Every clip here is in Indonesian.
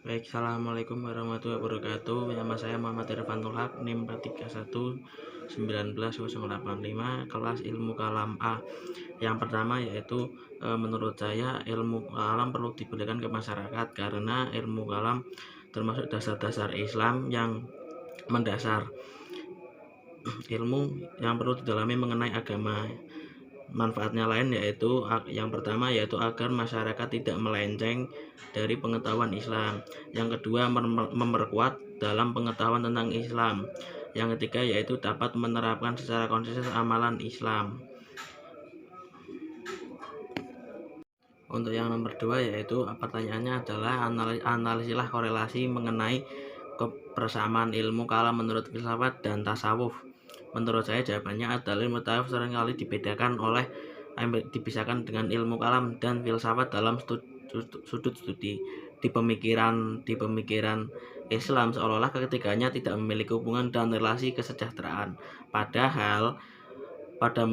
Baik, assalamualaikum warahmatullahi wabarakatuh. Nama saya Muhammad Irfanul Haq, NIM 431 19085, kelas ilmu kalam A. Yang pertama yaitu menurut saya ilmu kalam perlu diberikan ke masyarakat karena ilmu kalam termasuk dasar-dasar Islam yang mendasar. Ilmu yang perlu didalami mengenai agama. Manfaatnya lain yaitu yang pertama yaitu agar masyarakat tidak melenceng dari pengetahuan Islam. Yang kedua, memperkuat dalam pengetahuan tentang Islam. Yang ketiga yaitu dapat menerapkan secara konsisten amalan Islam. Untuk yang nomor 2 yaitu pertanyaannya adalah analisilah korelasi mengenai kebersamaan ilmu kalam menurut filsafat dan tasawuf. Menurut saya jawabannya adalah ilmu tasawuf seringkali dipisahkan dengan ilmu kalam dan filsafat dalam sudut studi. Di pemikiran Islam seolah-olah ketiganya tidak memiliki hubungan dan relasi kesejahteraan. Padahal pada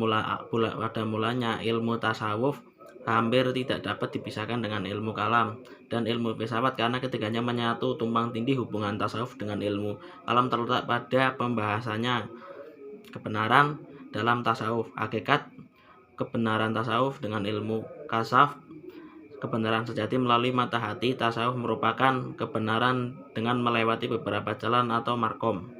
mulanya ilmu tasawuf hampir tidak dapat dipisahkan dengan ilmu kalam dan ilmu filsafat karena ketiganya menyatu tumpang tindih. Hubungan tasawuf dengan ilmu kalam terletak pada pembahasannya kebenaran dalam tasawuf, hakikat kebenaran tasawuf dengan ilmu kasaf, kebenaran sejati melalui mata hati. Tasawuf merupakan kebenaran dengan melewati beberapa jalan atau markom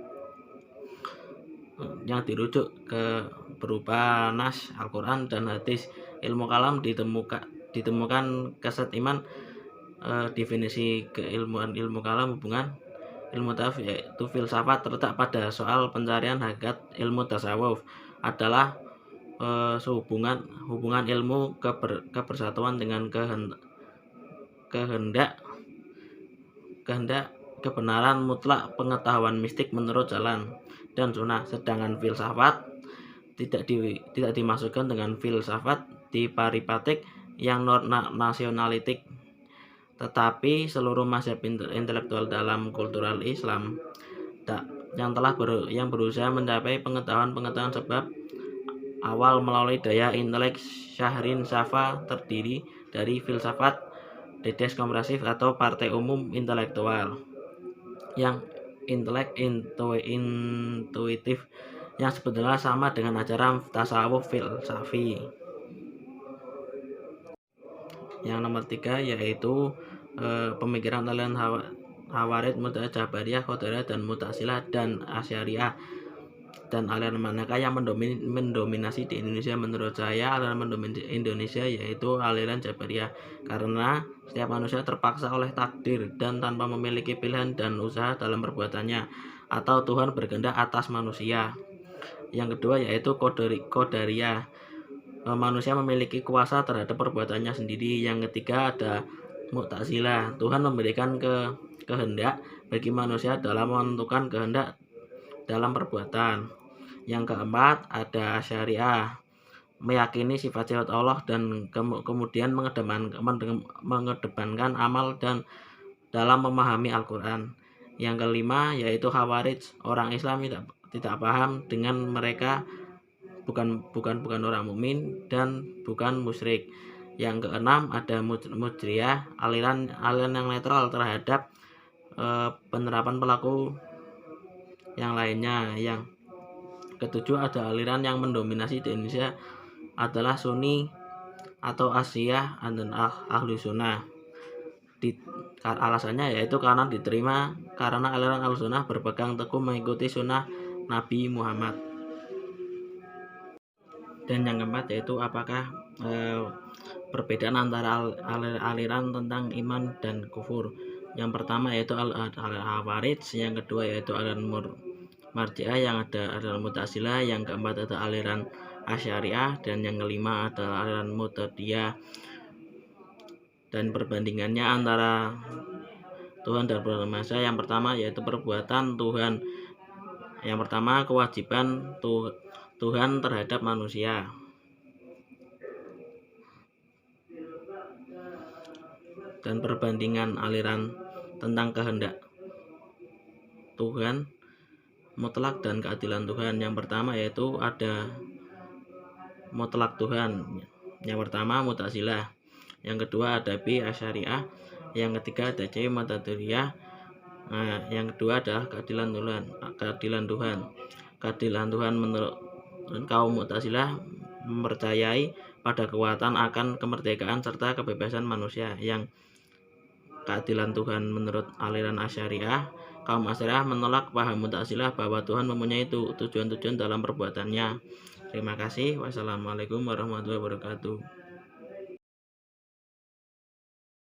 yang dirujuk ke berupa nas Al-Quran dan hadis. Ilmu kalam ditemukan keset iman. Definisi keilmuan ilmu kalam hubungan ilmu tasawuf yaitu filsafat terletak pada soal pencarian hakikat. Ilmu tasawuf adalah hubungan ilmu kebersatuan dengan kehendak kebenaran mutlak, pengetahuan mistik menurut jalan dan sunnah. Sedangkan filsafat tidak dimasukkan dengan filsafat di paripatik yang nasionalitik, tetapi seluruh mazhab intelektual dalam kultural Islam yang berusaha mencapai pengetahuan sebab awal melalui daya intelek Syahrin Safa terdiri dari filsafat dedes komprehensif atau partai umum intelektual yang intuitif yang sebetulnya sama dengan ajaran tasawuf filsafi. Yang nomor 3 yaitu pemikiran aliran Hawarid, Mu'tazilah, Jabariyah, Qadariyah dan Mu'tazilah dan Asy'ariyah. Dan aliran manakah yang mendominasi di Indonesia? Menurut saya aliran mendominasi Indonesia yaitu aliran Jabariyah, karena setiap manusia terpaksa oleh takdir dan tanpa memiliki pilihan dan usaha dalam perbuatannya, atau Tuhan berkehendak atas manusia. Yang kedua yaitu Qadariyah, manusia memiliki kuasa terhadap perbuatannya sendiri. Yang ketiga ada Mu'tazilah, Tuhan memberikan kehendak bagi manusia dalam menentukan kehendak dalam perbuatan. Yang keempat ada Asy'ariyah, meyakini sifat-sifat Allah dan kemudian mengedepankan amal dan dalam memahami Al-Quran. Yang kelima yaitu Khawarij, orang Islam tidak paham dengan mereka, bukan orang mukmin dan bukan musyrik. Yang keenam ada Mujriyah, aliran yang netral terhadap penerapan pelaku yang lainnya. Yang ketujuh ada aliran yang mendominasi di Indonesia adalah Sunni atau Asy'ariyah dan Ahlu Sunnah. Alasannya yaitu karena diterima karena aliran Ahlu Sunnah berpegang teguh mengikuti sunnah Nabi Muhammad. Dan yang keempat yaitu apakah perbedaan antara aliran tentang iman dan kufur. Yang pertama yaitu Al-Khawarij, yang kedua yaitu aliran Marji'ah, yang ada aliran Mu'tazilah, yang keempat ada aliran Asy'ariyah, dan yang kelima ada aliran Mu'taziliyah. Dan perbandingannya antara Tuhan dan perbuatan manusia, yang pertama yaitu perbuatan Tuhan. Yang pertama kewajiban Tuhan terhadap manusia. Dan perbandingan aliran tentang kehendak Tuhan mutlak dan keadilan Tuhan. Yang pertama yaitu ada mutlak Tuhan, yang pertama Mu'tazilah, yang kedua ada Asy'ariyah, Yang ketiga DC Mu'tazilah. Nah, yang kedua adalah keadilan Tuhan. Keadilan Tuhan menurut kaum Mu'tazilah mempercayai pada kekuatan akan kemerdekaan serta kebebasan manusia. Yang keadilan Tuhan menurut aliran Asy'ariyah, kaum Asy'ariyah menolak paham Mu'tazilah bahwa Tuhan mempunyai tujuan-tujuan dalam perbuatannya. Terima kasih. Wassalamualaikum warahmatullahi wabarakatuh.